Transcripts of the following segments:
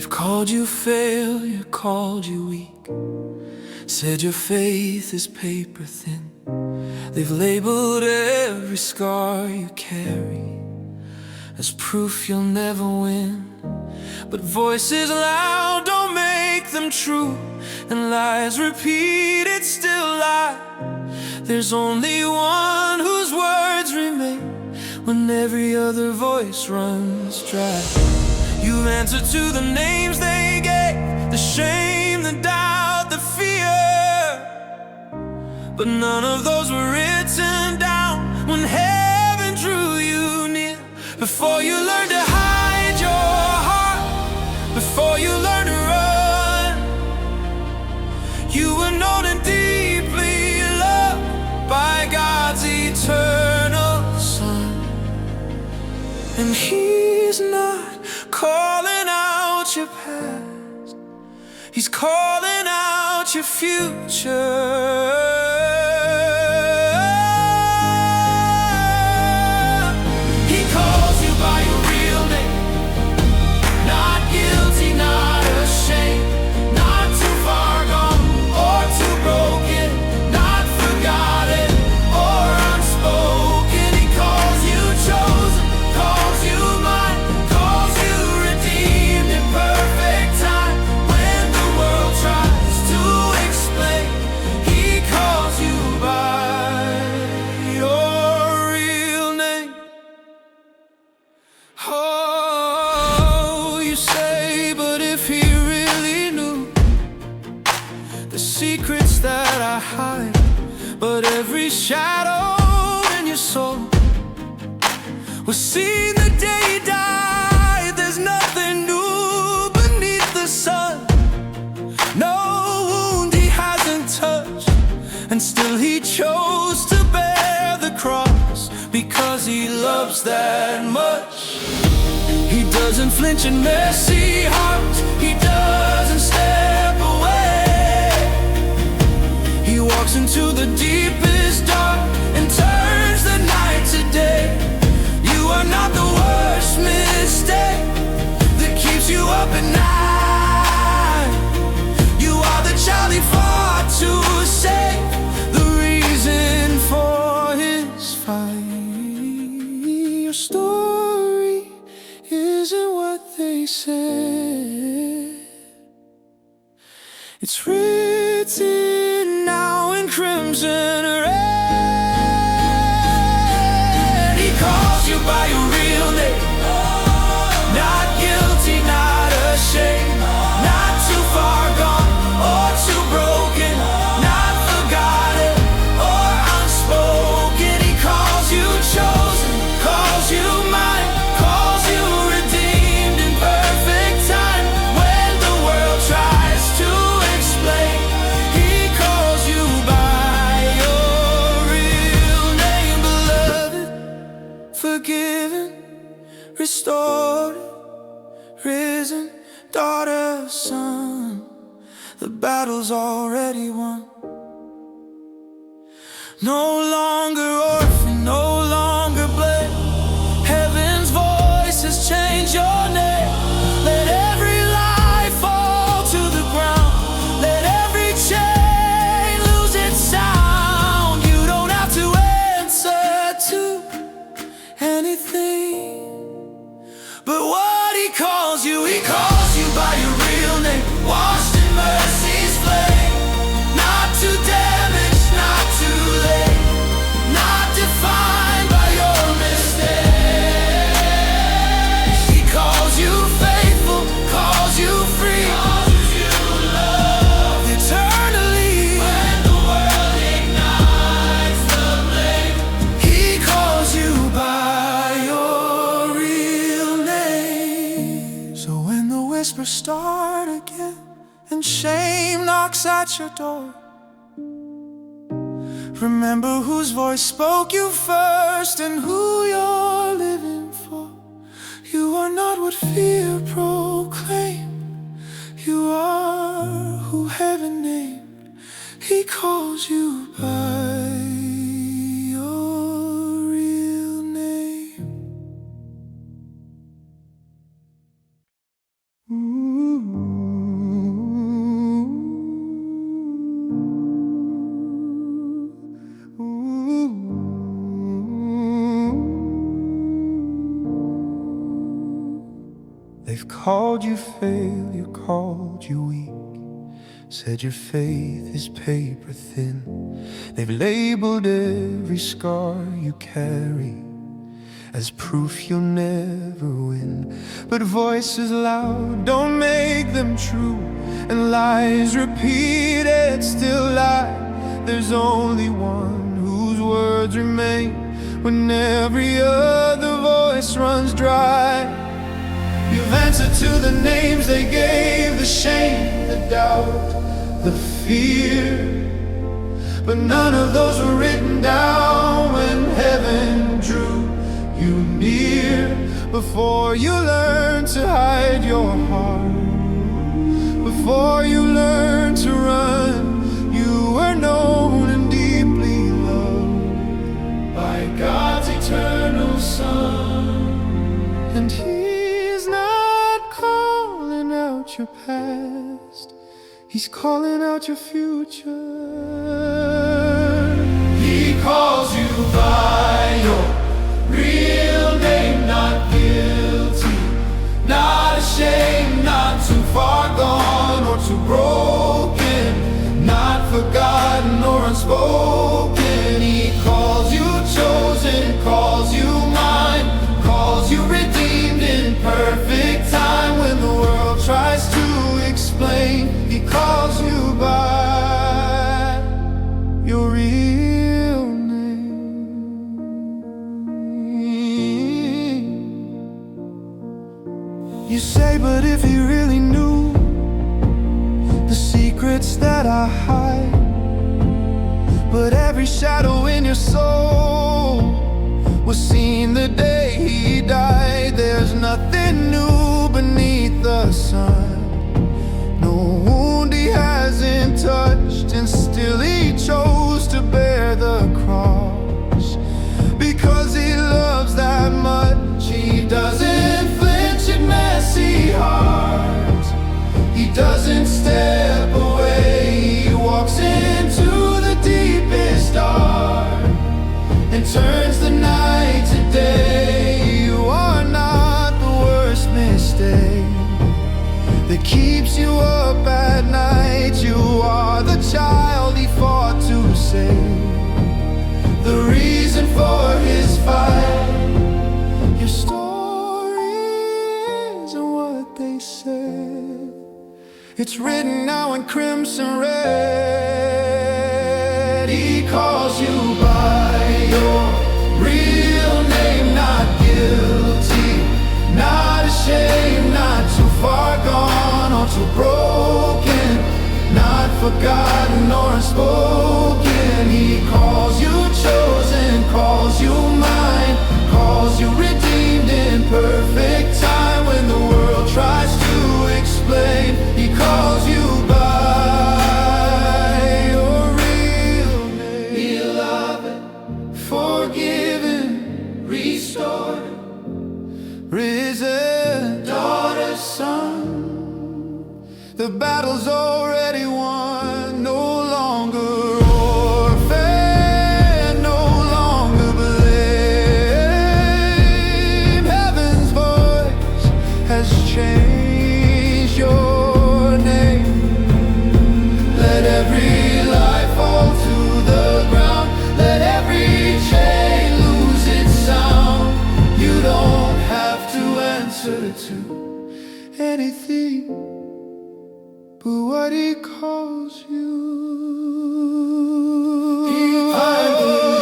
They've called you failure, called you weak, said your faith is paper thin. They've labeled every scar you carry as proof you'll never win. But voices loud don't make them true, and lies repeated still lie. There's only one whose words remain when every other voice runs dry. You've answered to the names they gave, the shame, the doubt, the fear, but none of those were written down when heaven drew you near. Before you learned to hide your heart, before you learned to run, you were known and deeply loved by God's eternal Son. And He's not calling out your past, He's calling out your future. Oh, you say, but if he really knew the secrets that I hide, but every shadow in your soul was seen the day he died. There's nothing new beneath the sun, no wound he hasn't touched, and still he chose to bear the cross because he loves that much. He doesn't flinch in messy hearts, he doesn't step away. He walks into the deepest dark and turns the night to day. You are not the worst mistake that keeps you up at night. You are the child he fought to save, the reason for his fight. Your story isn't what they said. It's written now in crimson red. He calls you by your real name, not guilty, not ashamed, not too far gone or too broken, not forgotten or unspoken. He calls you chosen, calls you mine, calls you redeemed in perfect time. When the world tries to explain, he calls you by your real name. Beloved, forgiven, restored, risen, daughter, son. The battle's already won. No longer orphan, no longer blame. Heaven's voice has changed your name. Let every lie fall to the ground, let every chain lose its sound. You don't have to answer to anything but what he calls you. He calls you by your real name, washed in mercy's flame. Not too damaged, not too late, not defined by your mistakes. He calls you faithful, calls you free, calls you love eternally. When the world ignites the flame, he calls you by your real name. So when the whispers start again and shame knocks at your door, remember whose voice spoke you first and who you're living for. You are not what fear proclaimed, you are who heaven named. He calls you by your real name. Ooh. They've called you failure, called you weak, said your faith is paper thin. They've labeled every scar you carry as proof you'll never win. But voices loud don't make them true, and lies repeated still lie. There's only one whose words remain when every other voice runs dry. You've answered to the names they gave, the shame, the doubt, the fear, but none of those were written down when heaven drew you near. Before you learn to hide your heart, before you learn to run, you were known and deeply loved by God's eternal Son. And He's not calling out your past, He's calling out your future. He calls you by your real name, not guilty, not ashamed, not too far gone or too broken, not forgotten or unspoken. He calls you chosen, calls you mine, calls you redeemed in perfect time. When the world tries to explain, He calls you by your real name. You say, but if He really knew the secrets that I hide, but every shadow in your soul was seen the day He died. There's nothing new beneath the sun, no wound He hasn't touched, and still He chose to bear the cross. Because He loves that much, He doesn't flinch at messy hearts. He doesn't step away, He walks into the deepest dark and turns the night to day. You are not the worst mistake that keeps you up at night. You are the child He fought to save, the reason for His fight. Your story isn't what they said, it's written now in crimson red. He calls you by your real name, not guilty, not ashamed, not too far gone or too broken, not forgotten or unspoken. He calls you chosen, calls you mine, calls you redeemed in perfect time. When the world tries to explain, He calls you by your real name. Beloved, forgiven, restored, risen, daughter, son. The battle's already won, no longer orphan, no longer blame. Heaven's voice has changed your name. Let every life fall to the ground, let every chain lose its sound. You don't have to answer to anything but what He calls you. I believe,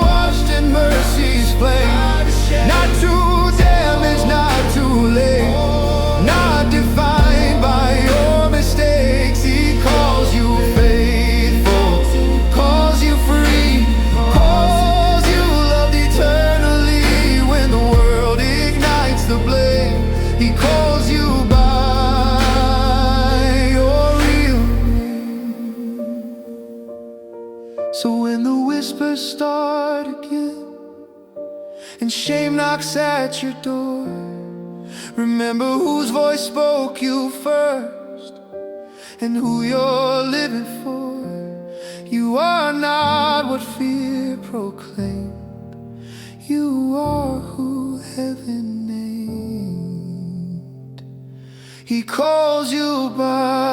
washed in mercy's flame, not too damaged, not too late, not defined by your mistakes. He calls you faithful, calls you free, calls you loved eternally. When the world ignites the blame, He calls you by your real name. So when the whispers start again and shame knocks at your door, remember whose voice spoke you first and who you're living for. You are not what fear proclaimed, you are who heaven named. He calls you by